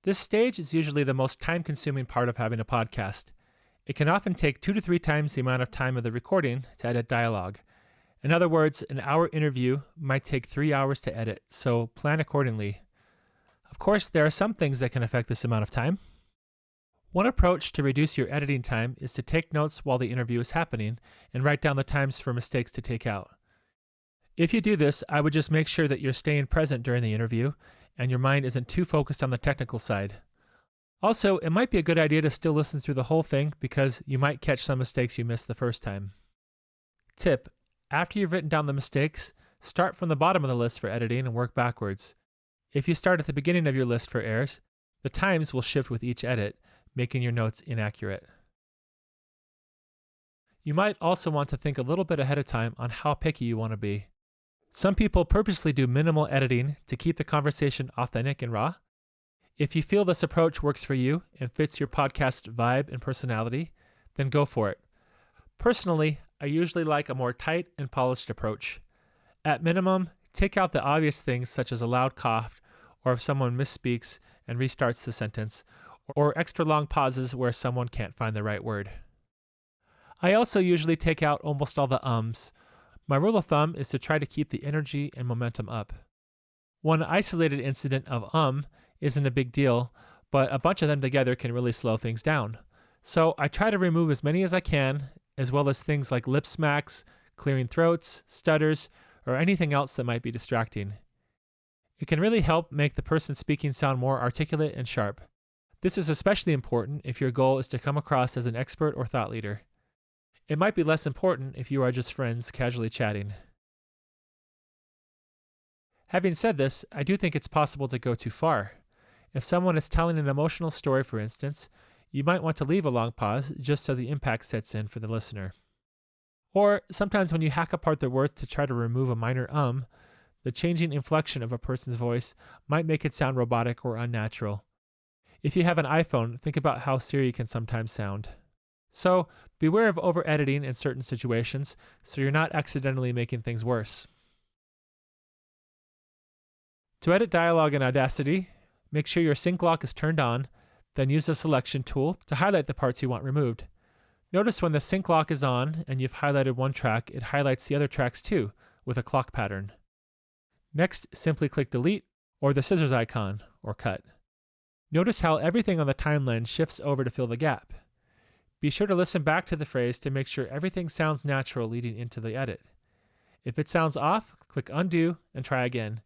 This stage is usually the most time-consuming part of having a podcast. It can often take 2 to 3 times the amount of time of the recording to edit dialogue. In other words, an hour interview might take 3 hours to edit, so plan accordingly. Of course, there are some things that can affect this amount of time. One approach to reduce your editing time is to take notes while the interview is happening and write down the times for mistakes to take out. If you do this, I would just make sure that you're staying present during the interview and your mind isn't too focused on the technical side. Also, it might be a good idea to still listen through the whole thing because you might catch some mistakes you missed the first time. Tip: after you've written down the mistakes, start from the bottom of the list for editing and work backwards. If you start at the beginning of your list for errors, the times will shift with each edit, making your notes inaccurate. You might also want to think a little bit ahead of time on how picky you want to be. Some people purposely do minimal editing to keep the conversation authentic and raw. If you feel this approach works for you and fits your podcast vibe and personality, then go for it. Personally, I usually like a more tight and polished approach. At minimum, take out the obvious things such as a loud cough, or if someone misspeaks and restarts the sentence, or extra long pauses where someone can't find the right word. I also usually take out almost all the ums. My rule of thumb is to try to keep the energy and momentum up. One isolated incident of isn't a big deal, but a bunch of them together can really slow things down. So I try to remove as many as I can, as well as things like lip smacks, clearing throats, stutters, or anything else that might be distracting. It can really help make the person speaking sound more articulate and sharp. This is especially important if your goal is to come across as an expert or thought leader. It might be less important if you are just friends casually chatting. Having said this, I do think it's possible to go too far. If someone is telling an emotional story, for instance, you might want to leave a long pause just so the impact sets in for the listener. Or sometimes when you hack apart the words to try to remove a minor the changing inflection of a person's voice might make it sound robotic or unnatural. If you have an iPhone, think about how Siri can sometimes sound. So, beware of over-editing in certain situations so you're not accidentally making things worse. To edit dialogue in Audacity, make sure your sync lock is turned on, then use the selection tool to highlight the parts you want removed. Notice when the sync lock is on and you've highlighted one track, it highlights the other tracks too, with a clock pattern. Next, simply click Delete or the scissors icon, or Cut. Notice how everything on the timeline shifts over to fill the gap. Be sure to listen back to the phrase to make sure everything sounds natural leading into the edit. If it sounds off, click Undo and try again.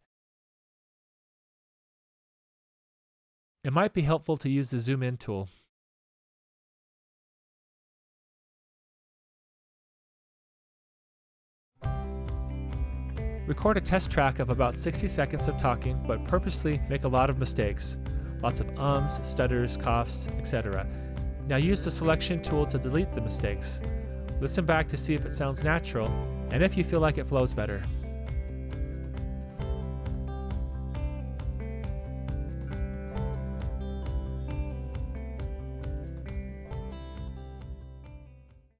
It might be helpful to use the Zoom In tool. Record a test track of about 60 seconds of talking, but purposely make a lot of mistakes. Lots of ums, stutters, coughs, etc. Now use the selection tool to delete the mistakes. Listen back to see if it sounds natural, and if you feel like it flows better.